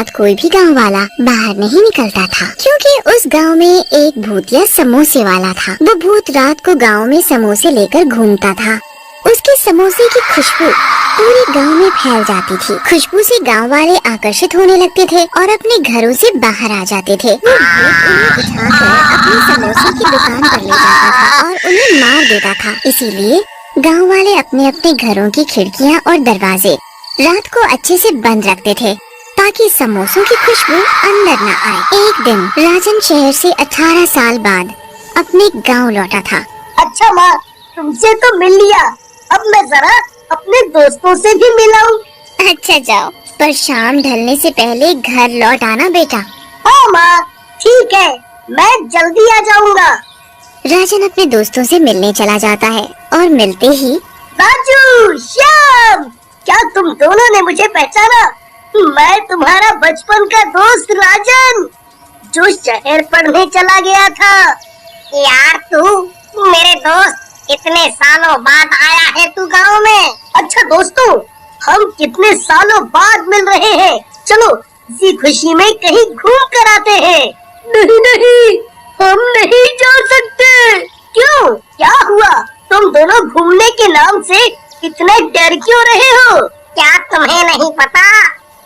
रात कोई भी गांव वाला बाहर नहीं निकलता था, क्योंकि उस गांव में एक भूतिया समोसे वाला था। वो भूत रात को गांव में समोसे लेकर घूमता था। उसके समोसे की खुशबू पूरे गांव में फैल जाती थी। खुशबू से गांव वाले आकर्षित होने लगते थे और अपने घरों से बाहर आ जाते थे। वो भूत उन्हें उठाकर अपनी समोसे की दुकान पर ले जाता था और उन्हें मार देता था। इसीलिए गांव वाले अपने अपने घरों की खिड़कियां और दरवाजे रात को अच्छे से बंद रखते थे, ताकि समोसों की खुशबू अंदर न आए। एक दिन राजन शहर से 18 साल बाद अपने गांव लौटा था। अच्छा माँ, तुमसे तो मिल लिया, अब मैं जरा अपने दोस्तों से भी मिलाऊं। अच्छा जाओ, पर शाम ढलने से पहले घर लौट आना बेटा। हाँ माँ, ठीक है, मैं जल्दी आ जाऊंगा। राजन अपने दोस्तों से मिलने चला जाता है और मिलते ही राजू, श्याम, क्या तुम दोनों ने मुझे पहचाना? मैं तुम्हारा बचपन का दोस्त राजन, जो शहर पढ़ने चला गया था। यार तू मेरे दोस्त, इतने सालों बाद आया है तू गांव में। अच्छा दोस्तों, हम कितने सालों बाद मिल रहे हैं। चलो इसी खुशी में कहीं घूम कर आते हैं। नहीं नहीं, हम नहीं जा सकते। क्यों, क्या हुआ? तुम दोनों घूमने के नाम से इतने डर क्यों रहे हो? क्या तुम्हें नहीं पता,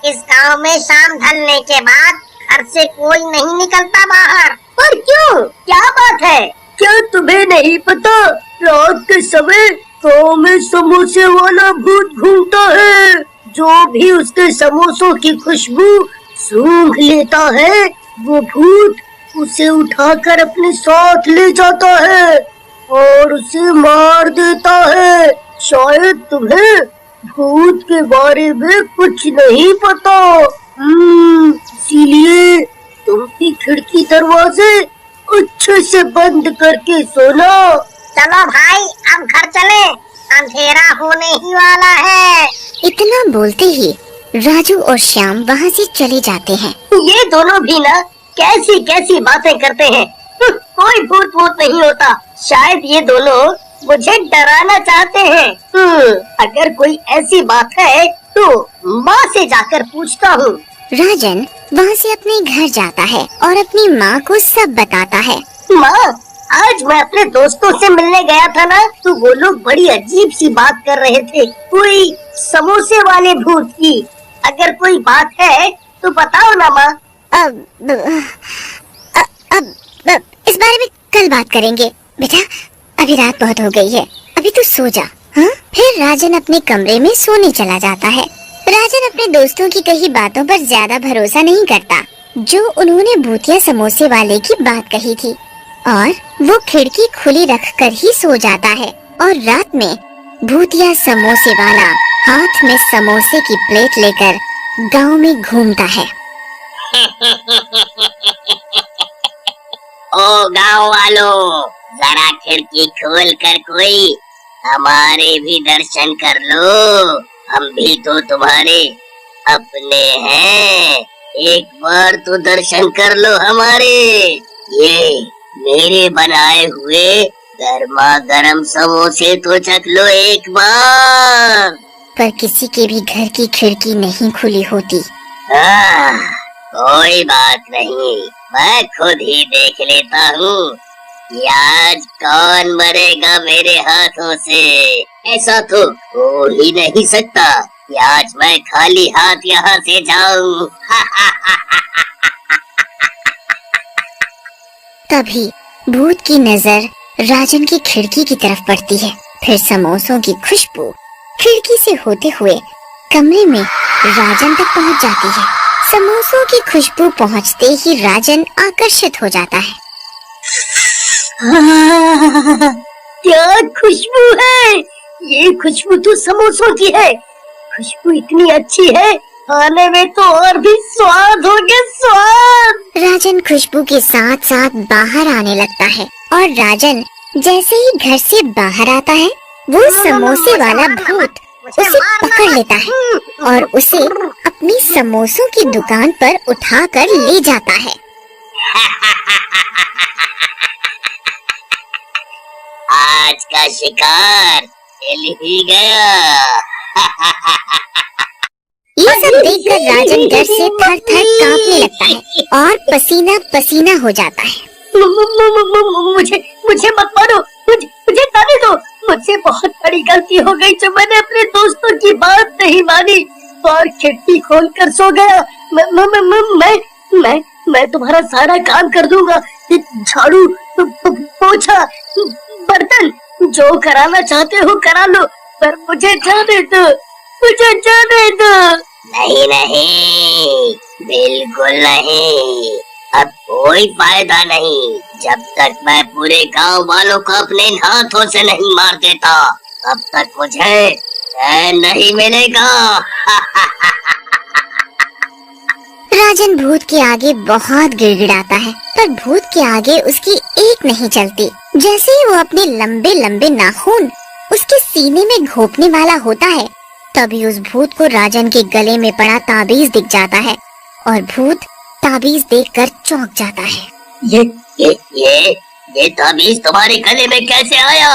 इस गांव में शाम ढलने के बाद घर से कोई नहीं निकलता बाहर। पर क्यों, क्या बात है? क्या तुम्हें नहीं पता, रात के समय गांव में समोसे वाला भूत घूमता है। जो भी उसके समोसों की खुशबू सूंघ लेता है, वो भूत उसे उठाकर अपने साथ ले जाता है और उसे मार देता है। शायद तुम्हें भूत के बारे में कुछ नहीं पता, इसीलिए तुम भी खिड़की दरवाजे अच्छे से बंद करके सोना। चलो भाई, अब घर चले, अंधेरा होने ही वाला है। इतना बोलते ही राजू और श्याम वहाँ से चले जाते हैं। ये दोनों भी ना कैसी कैसी बातें करते हैं। कोई भूत भूत नहीं होता, शायद ये दोनों मुझे डराना चाहते हैं। अगर कोई ऐसी बात है तो माँ से जाकर पूछता हूँ। राजन वहाँ से अपने घर जाता है और अपनी माँ को सब बताता है। माँ, आज मैं अपने दोस्तों से मिलने गया था ना, तो वो लोग बड़ी अजीब सी बात कर रहे थे, कोई समोसे वाले भूत की। अगर कोई बात है तो बताओ ना माँ। अब इस बारे में कल बात करेंगे बेटा, अभी रात बहुत हो गई है, अभी तू सो जा। हाँ? फिर राजन अपने कमरे में सोने चला जाता है। राजन अपने दोस्तों की कही बातों पर ज्यादा भरोसा नहीं करता, जो उन्होंने भूतिया समोसे वाले की बात कही थी, और वो खिड़की खुली रखकर ही सो जाता है। और रात में भूतिया समोसे वाला हाथ में समोसे की प्लेट लेकर गांव में घूमता है। ओ गांव वालों, जरा खिड़की खोल कर कोई हमारे भी दर्शन कर लो, हम भी तो तुम्हारे अपने हैं। एक बार तो दर्शन कर लो हमारे। ये मेरे बनाए हुए गर्मा गर्म समोसे तो चख लो एक बार। पर किसी के भी घर की खिड़की नहीं खुली होती। कोई बात नहीं, मैं खुद ही देख लेता हूँ कि आज कौन मरेगा मेरे हाथों से। ऐसा तो हो ही नहीं सकता कि आज मैं खाली हाथ यहाँ से जाऊँ। तभी भूत की नजर राजन की खिड़की की तरफ पड़ती है। फिर समोसों की खुशबू खिड़की से होते हुए कमरे में राजन तक पहुंच जाती है। समोसों की खुशबू पहुंचते ही राजन आकर्षित हो जाता है। क्या खुशबू है? ये खुशबू तो समोसों की है। खुशबू इतनी अच्छी है, खाने में तो और भी स्वाद हो गया, स्वाद। राजन खुशबू के साथ साथ बाहर आने लगता है, और राजन जैसे ही घर से बाहर आता है, वो समोसे वाला भूत उसे पकड़ लेता है और उसे अपनी समोसों की दुकान पर उठाकर ले जाता है। आज का शिकार मिल ही गया। ये सब देखकर राजन डर से थर थर कांपने लगता है और पसीना पसीना हो जाता है। मुझे मुझे मत मारो, मुझे जाने दो। मुझसे बहुत बड़ी गलती हो गई जो मैंने अपने दोस्तों की बात नहीं मानी और खिड़की खोलकर सो गया। मैं तुम्हारा सारा काम कर दूंगा, झाड़ू, पोछा, बर्तन, जो कराना चाहते हो करा लो, पर मुझे जाने दो, मुझे जाने दो। नहीं नहीं, बिल्कुल नहीं। अब कोई फायदा नहीं। जब तक मैं पूरे गांव वालों को अपने हाथों से नहीं मार देता, तब तक मुझे चैन नहीं मिलेगा। राजन भूत के आगे बहुत गिड़गिड़ाता है, पर भूत के आगे उसकी एक नहीं चलती। जैसे ही वो अपने लंबे लंबे नाखून उसके सीने में घोंपने वाला होता है, तभी उस भूत को राजन के गले में पड़ा ताबीज दिख जाता है और भूत ताबीज देखकर चौंक जाता है। ये ताबीज तुम्हारे गले में कैसे आया?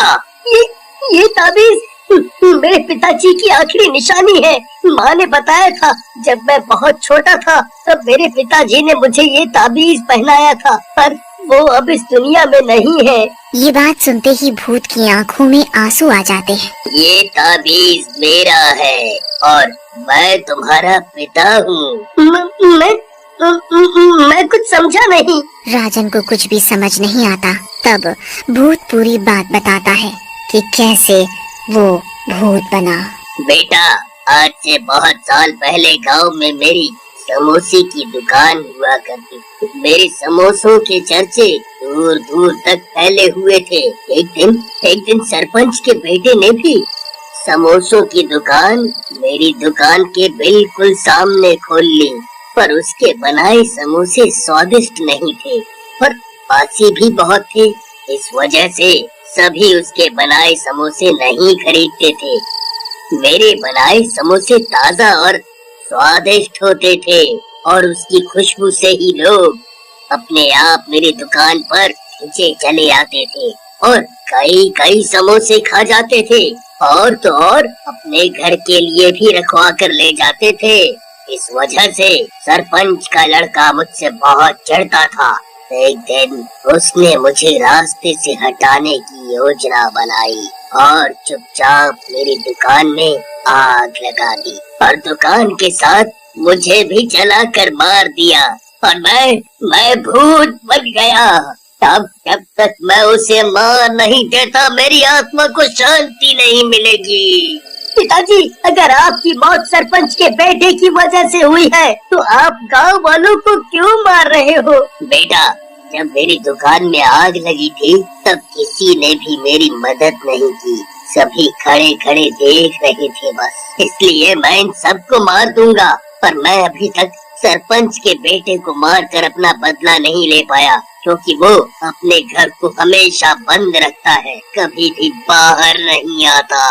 ये ताबीज मेरे पिताजी की आखिरी निशानी है। माँ ने बताया था जब मैं बहुत छोटा था, तब मेरे पिताजी ने मुझे ये ताबीज पहनाया था, पर वो अब इस दुनिया में नहीं है। ये बात सुनते ही भूत की आंखों में आंसू आ जाते हैं। ये ताबीज मेरा है और मैं तुम्हारा पिता हूँ। मैं कुछ समझा नहीं। राजन को कुछ भी समझ नहीं आता। तब भूत पूरी बात बताता है कि कैसे वो भूत बना। बेटा, आज से बहुत साल पहले गांव में मेरी समोसे की दुकान हुआ करती थी। मेरे समोसों के चर्चे दूर दूर तक फैले हुए थे। एक दिन सरपंच के बेटे ने भी समोसों की दुकान मेरी दुकान के बिल्कुल सामने खोल ली, पर उसके बनाए समोसे स्वादिष्ट नहीं थे और बासी भी बहुत थे। इस वजह से सभी उसके बनाए समोसे नहीं खरीदते थे। मेरे बनाए समोसे ताजा और स्वादिष्ट होते थे और उसकी खुशबू से ही लोग अपने आप मेरी दुकान पर खींचे चले आते थे और कई समोसे खा जाते थे और तो और अपने घर के लिए भी रखवा कर ले जाते थे। इस वजह से सरपंच का लड़का मुझसे बहुत चिढ़ता था। एक दिन उसने मुझे रास्ते से हटाने की योजना बनाई और चुपचाप मेरी दुकान में आग लगा दी और दुकान के साथ मुझे भी जलाकर मार दिया और मैं भूत बन गया। तब जब तक मैं उसे मार नहीं देता, मेरी आत्मा को शांति नहीं मिलेगी। पिताजी, अगर आपकी मौत सरपंच के बेटे की वजह से हुई है, तो आप गांव वालों को क्यों मार रहे हो? बेटा, जब मेरी दुकान में आग लगी थी, तब किसी ने भी मेरी मदद नहीं की। सभी खड़े खड़े देख रहे थे बस। इसलिए मैं इन सबको मार दूंगा, पर मैं अभी तक सरपंच के बेटे को मारकर अपना बदला नहीं ले पाया, क्योंकि वो अपने घर को हमेशा बंद रखता है, कभी भी बाहर नहीं आता।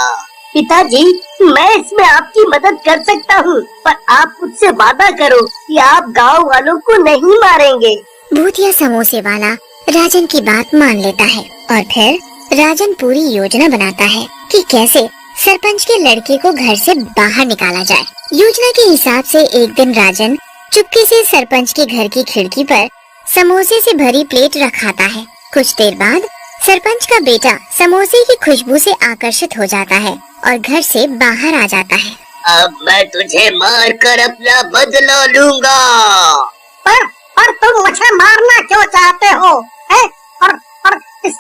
पिताजी, मैं इसमें आपकी मदद कर सकता हूँ, पर आप मुझसे वादा करो कि आप गांव वालों को नहीं मारेंगे। भूतिया समोसे वाला राजन की बात मान लेता है और फिर राजन पूरी योजना बनाता है कि कैसे सरपंच के लड़के को घर से बाहर निकाला जाए। योजना के हिसाब से एक दिन राजन चुपके से सरपंच के घर की खिड़की पर समोसे से भरी प्लेट रखाता है। कुछ देर बाद सरपंच का बेटा समोसे की खुशबू से आकर्षित हो जाता है और घर से बाहर आ जाता है। अब मैं तुझे मार कर अपना बदला लूंगा। पर तुम मुझे मारना क्यों चाहते हो? है? और इस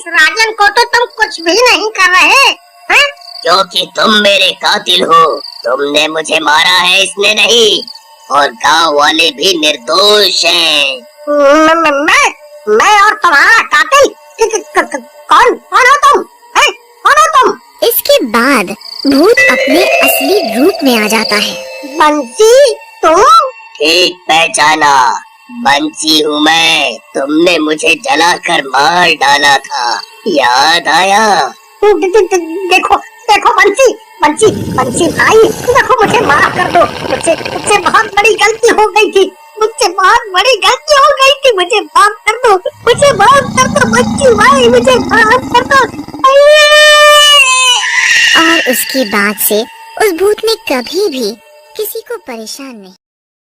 राजन को तो तुम कुछ भी नहीं कर रहे हैं? क्योंकि तुम मेरे कातिल हो। तुमने मुझे मारा है, इसने नहीं, और गांव वाले भी निर्दोष हैं। मैं और तुम्हारा कातिल? कौन हो तुम? है? कौन हो तुम? इसके बाद भूत अपने असली रूप में आ जाता है। बंसी, तुम? ठीक पहचाना, बंसी हूँ मैं। तुमने मुझे जलाकर मार डाला था, याद आया? देखो बंसी भाई, देखो मुझे माफ कर दो। मुझसे बहुत बड़ी गलती हो गई थी। मुझे माफ कर दो बंसी भाई, मुझे माफ कर दो। और उसके बाद से उस भूत ने कभी भी किसी को परेशान नहीं